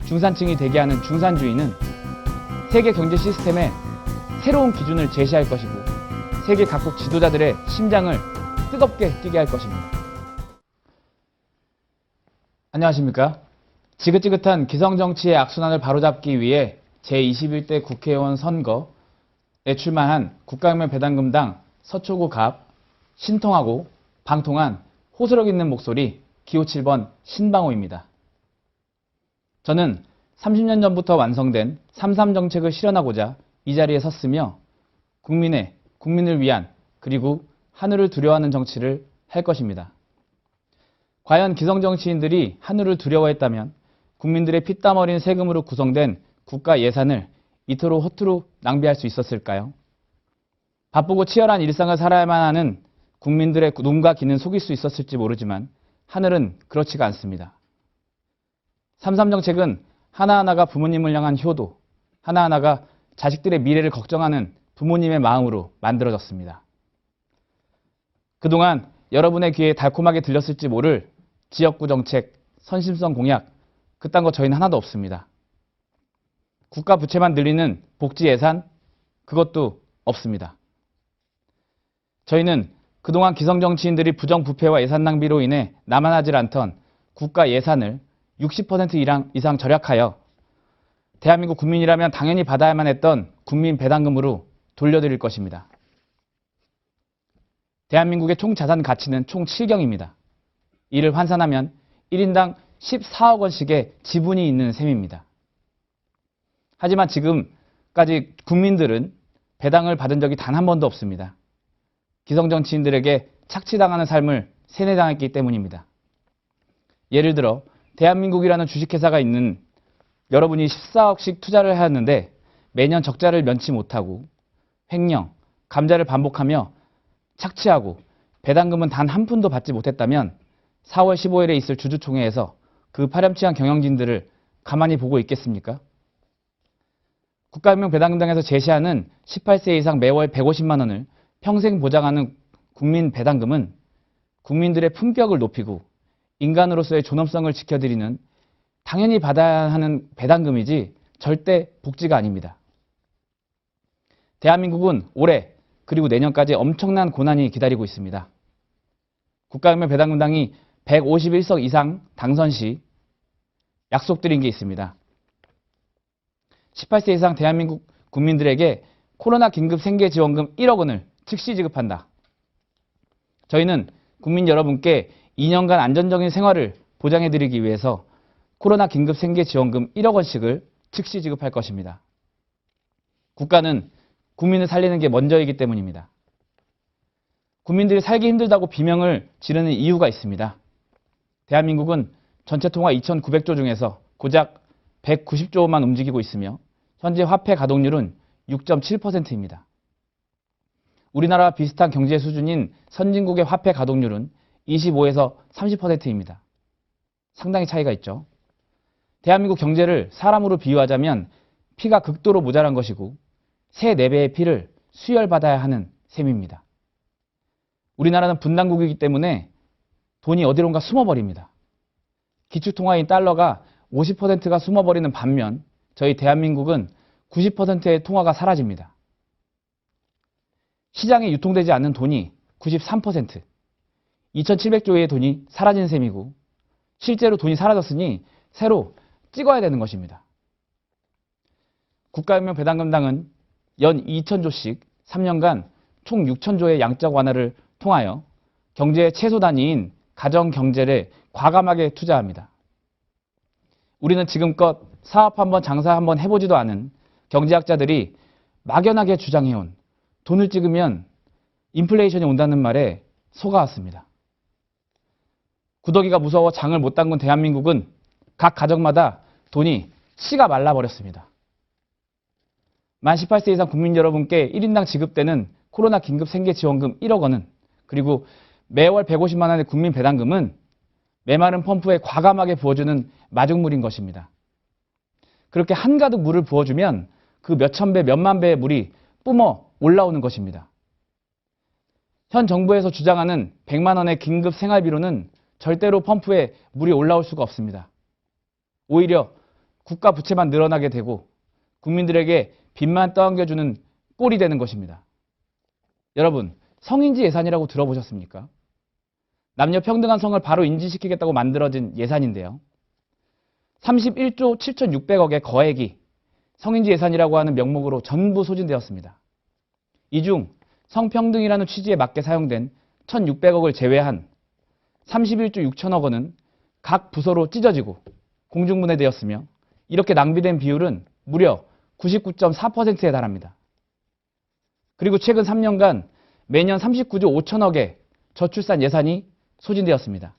중산층이 되게 하는 중산주의는 세계 경제 시스템에 새로운 기준을 제시할 것이고 세계 각국 지도자들의 심장을 뜨겁게 뛰게 할 것입니다. 안녕하십니까? 지긋지긋한 기성정치의 악순환을 바로잡기 위해 제21대 국회의원 선거에 출마한 국가혁명 배당금당 서초구 갑 신통하고 방통한 호소력 있는 목소리 기호 7번 신방호입니다. 저는 30년 전부터 완성된 3.3 정책을 실현하고자 이 자리에 섰으며 국민을 위한 그리고 하늘을 두려워하는 정치를 할 것입니다. 과연 기성정치인들이 하늘을 두려워했다면 국민들의 피땀 어린 세금으로 구성된 국가 예산을 이토록 허투루 낭비할 수 있었을까요? 바쁘고 치열한 일상을 살아야만 하는 국민들의 눈과 귀는 속일 수 있었을지 모르지만 하늘은 그렇지가 않습니다. 3.3 정책은 하나하나가 부모님을 향한 효도, 하나하나가 자식들의 미래를 걱정하는 부모님의 마음으로 만들어졌습니다. 그동안 여러분의 귀에 달콤하게 들렸을지 모를 지역구 정책, 선심성 공약, 그딴 거 저희는 하나도 없습니다. 국가 부채만 늘리는 복지 예산, 그것도 없습니다. 저희는 그동안 기성정치인들이 부정부패와 예산 낭비로 인해 남아나질 않던 국가 예산을 60% 이상 절약하여 대한민국 국민이라면 당연히 받아야만 했던 국민 배당금으로 돌려드릴 것입니다. 대한민국의 총 자산 가치는 총 7경입니다. 이를 환산하면 1인당 14억 원씩의 지분이 있는 셈입니다. 하지만 지금까지 국민들은 배당을 받은 적이 단 한 번도 없습니다. 기성정치인들에게 착취당하는 삶을 세뇌당했기 때문입니다. 예를 들어 대한민국이라는 주식회사가 있는 여러분이 14억씩 투자를 하였는데 매년 적자를 면치 못하고 횡령, 감자를 반복하며 착취하고 배당금은 단 한 푼도 받지 못했다면 4월 15일에 있을 주주총회에서 그 파렴치한 경영진들을 가만히 보고 있겠습니까? 국가혁명 배당금당에서 제시하는 18세 이상 매월 150만 원을 평생 보장하는 국민 배당금은 국민들의 품격을 높이고 인간으로서의 존엄성을 지켜드리는 당연히 받아야 하는 배당금이지 절대 복지가 아닙니다. 대한민국은 올해 그리고 내년까지 엄청난 고난이 기다리고 있습니다. 국가혁명 배당금당이 151석 이상 당선 시 약속드린 게 있습니다. 18세 이상 대한민국 국민들에게 코로나 긴급 생계지원금 1억 원을 즉시 지급한다. 저희는 국민 여러분께 2년간 안전적인 생활을 보장해드리기 위해서 코로나 긴급 생계지원금 1억 원씩을 즉시 지급할 것입니다. 국가는 국민을 살리는 게 먼저이기 때문입니다. 국민들이 살기 힘들다고 비명을 지르는 이유가 있습니다. 대한민국은 전체 통화 2,900조 중에서 고작 190조만 움직이고 있으며 현재 화폐 가동률은 6.7%입니다. 우리나라와 비슷한 경제 수준인 선진국의 화폐 가동률은 25에서 30%입니다. 상당히 차이가 있죠. 대한민국 경제를 사람으로 비유하자면 피가 극도로 모자란 것이고 새 4배의 피를 수혈받아야 하는 셈입니다. 우리나라는 분단국이기 때문에 돈이 어디론가 숨어버립니다. 기축통화인 달러가 50%가 숨어버리는 반면 저희 대한민국은 90%의 통화가 사라집니다. 시장에 유통되지 않는 돈이 93%, 2,700조의 돈이 사라진 셈이고 실제로 돈이 사라졌으니 새로 찍어야 되는 것입니다. 국가혁명 배당금당은 연 2,000조씩 3년간 총 6,000조의 양적 완화를 통하여 경제의 최소 단위인 가정경제를 과감하게 투자합니다. 우리는 지금껏 사업 한번 장사 한번 해보지도 않은 경제학자들이 막연하게 주장해온 돈을 찍으면 인플레이션이 온다는 말에 속아왔습니다. 구더기가 무서워 장을 못 담근 대한민국은 각 가정마다 돈이 씨가 말라버렸습니다. 만 18세 이상 국민 여러분께 1인당 지급되는 코로나 긴급 생계지원금 1억 원은 그리고 매월 150만 원의 국민 배당금은 메마른 펌프에 과감하게 부어주는 마중물인 것입니다. 그렇게 한가득 물을 부어주면 그 몇천 배, 몇만 배의 물이 뿜어 올라오는 것입니다. 현 정부에서 주장하는 100만 원의 긴급 생활비로는 절대로 펌프에 물이 올라올 수가 없습니다. 오히려 국가 부채만 늘어나게 되고 국민들에게 빚만 떠안겨주는 꼴이 되는 것입니다. 여러분, 성인지 예산이라고 들어보셨습니까? 남녀 평등한 성을 바로 인지시키겠다고 만들어진 예산인데요. 31조 7,600억의 거액이 성인지 예산이라고 하는 명목으로 전부 소진되었습니다. 이 중 성평등이라는 취지에 맞게 사용된 1,600억을 제외한 31조 6천억 원은 각 부서로 찢어지고 공중분해되었으며 이렇게 낭비된 비율은 무려 99.4%에 달합니다. 그리고 최근 3년간 매년 39조 5천억의 저출산 예산이 소진되었습니다.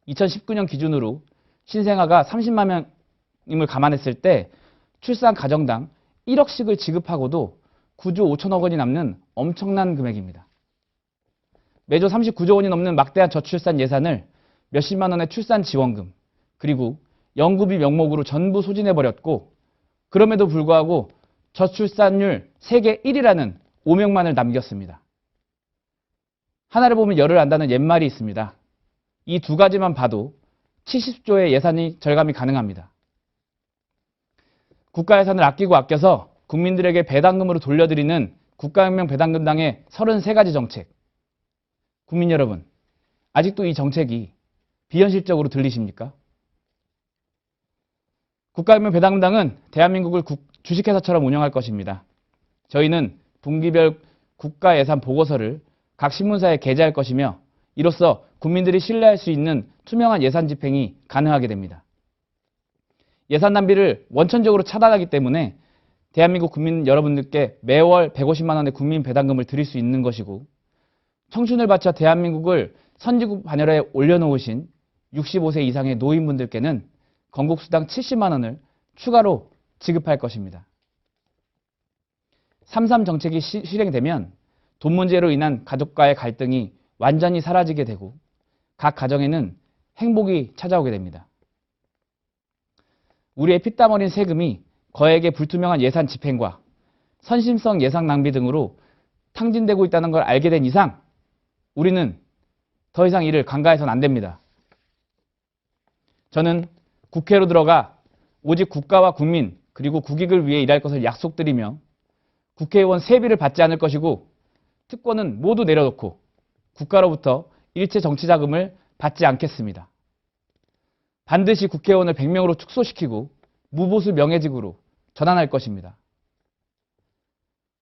2019년 기준으로 신생아가 30만 명임을 감안했을 때 출산 가정당 1억씩을 지급하고도 9조 5천억 원이 남는 엄청난 금액입니다. 매조 39조 원이 넘는 막대한 저출산 예산을 몇십만 원의 출산 지원금 그리고 연구비 명목으로 전부 소진해버렸고 그럼에도 불구하고 저출산율 세계 1위라는 오명만을 남겼습니다. 하나를 보면 열을 안다는 옛말이 있습니다. 이 두 가지만 봐도 70조의 예산이 절감이 가능합니다. 국가 예산을 아끼고 아껴서 국민들에게 배당금으로 돌려드리는 국가혁명 배당금당의 33가지 정책. 국민 여러분, 아직도 이 정책이 비현실적으로 들리십니까? 국가혁명 배당금당은 대한민국을 주식회사처럼 운영할 것입니다. 저희는 분기별 국가 예산 보고서를 각 신문사에 게재할 것이며 이로써 국민들이 신뢰할 수 있는 투명한 예산 집행이 가능하게 됩니다. 예산 낭비를 원천적으로 차단하기 때문에 대한민국 국민 여러분들께 매월 150만 원의 국민 배당금을 드릴 수 있는 것이고 청춘을 바쳐 대한민국을 선진국 반열에 올려놓으신 65세 이상의 노인분들께는 건국수당 70만 원을 추가로 지급할 것입니다. 3.3 정책이 실행되면 돈 문제로 인한 가족과의 갈등이 완전히 사라지게 되고 각 가정에는 행복이 찾아오게 됩니다. 우리의 피땀 어린 세금이 거액의 불투명한 예산 집행과 선심성 예산 낭비 등으로 탕진되고 있다는 걸 알게 된 이상 우리는 더 이상 이를 간과해서는 안 됩니다. 저는 국회로 들어가 오직 국가와 국민 그리고 국익을 위해 일할 것을 약속드리며 국회의원 세비를 받지 않을 것이고 특권은 모두 내려놓고 국가로부터 일체 정치자금을 받지 않겠습니다. 반드시 국회의원을 100명으로 축소시키고 무보수 명예직으로 전환할 것입니다.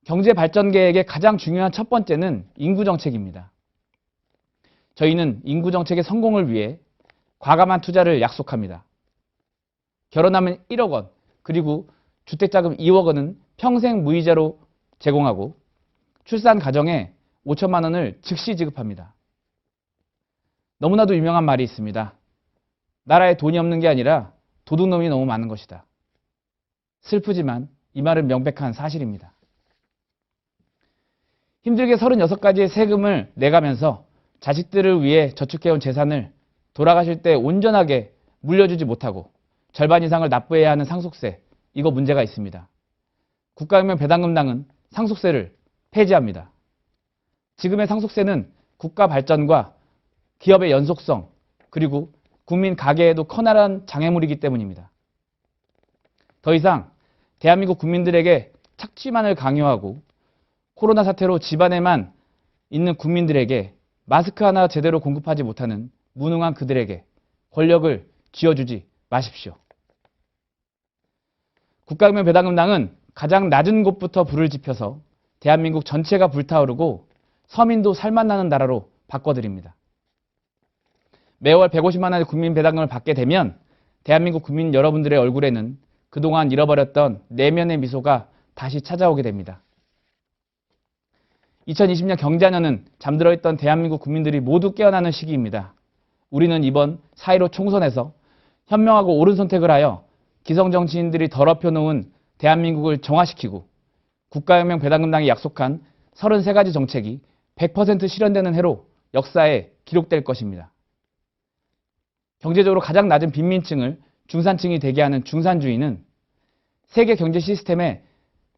경제발전계획의 가장 중요한 첫 번째는 인구정책입니다. 저희는 인구정책의 성공을 위해 과감한 투자를 약속합니다. 결혼하면 1억 원, 그리고 주택자금 2억 원은 평생 무이자로 제공하고 출산 가정에 5천만 원을 즉시 지급합니다. 너무나도 유명한 말이 있습니다. 나라에 돈이 없는 게 아니라 도둑놈이 너무 많은 것이다. 슬프지만 이 말은 명백한 사실입니다. 힘들게 36가지의 세금을 내가면서 자식들을 위해 저축해온 재산을 돌아가실 때 온전하게 물려주지 못하고 절반 이상을 납부해야 하는 상속세, 이거 문제가 있습니다. 국가혁명 배당금당은 상속세를 폐지합니다. 지금의 상속세는 국가 발전과 기업의 연속성, 그리고 국민 가계에도 커다란 장애물이기 때문입니다. 더 이상 대한민국 국민들에게 착취만을 강요하고 코로나 사태로 집안에만 있는 국민들에게 마스크 하나 제대로 공급하지 못하는 무능한 그들에게 권력을 쥐어주지 마십시오. 국가혁명 배당금당은 가장 낮은 곳부터 불을 지펴서 대한민국 전체가 불타오르고 서민도 살맛나는 나라로 바꿔드립니다. 매월 150만 원의 국민 배당금을 받게 되면 대한민국 국민 여러분들의 얼굴에는 그동안 잃어버렸던 내면의 미소가 다시 찾아오게 됩니다. 2020년 경자년은 잠들어 있던 대한민국 국민들이 모두 깨어나는 시기입니다. 우리는 이번 4.15 총선에서 현명하고 옳은 선택을 하여 기성정치인들이 더럽혀 놓은 대한민국을 정화시키고 국가혁명 배당금당이 약속한 33가지 정책이 100% 실현되는 해로 역사에 기록될 것입니다. 경제적으로 가장 낮은 빈민층을 중산층이 되게 하는 중산주의는 세계 경제 시스템에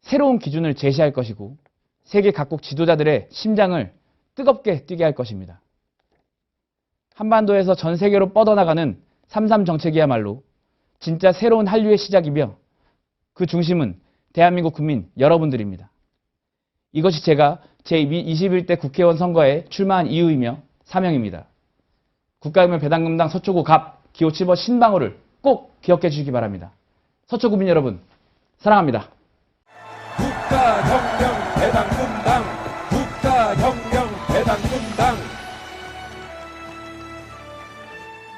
새로운 기준을 제시할 것이고 세계 각국 지도자들의 심장을 뜨겁게 뛰게 할 것입니다. 한반도에서 전 세계로 뻗어나가는 3.3 정책이야말로 진짜 새로운 한류의 시작이며 그 중심은 대한민국 국민 여러분들입니다. 이것이 제가 제21대 국회의원 선거에 출마한 이유이며 사명입니다. 국가유물 배당금당 서초구 갑 기호 7번 신방호를 꼭 기억해 주시기 바랍니다. 서초구민 여러분, 사랑합니다.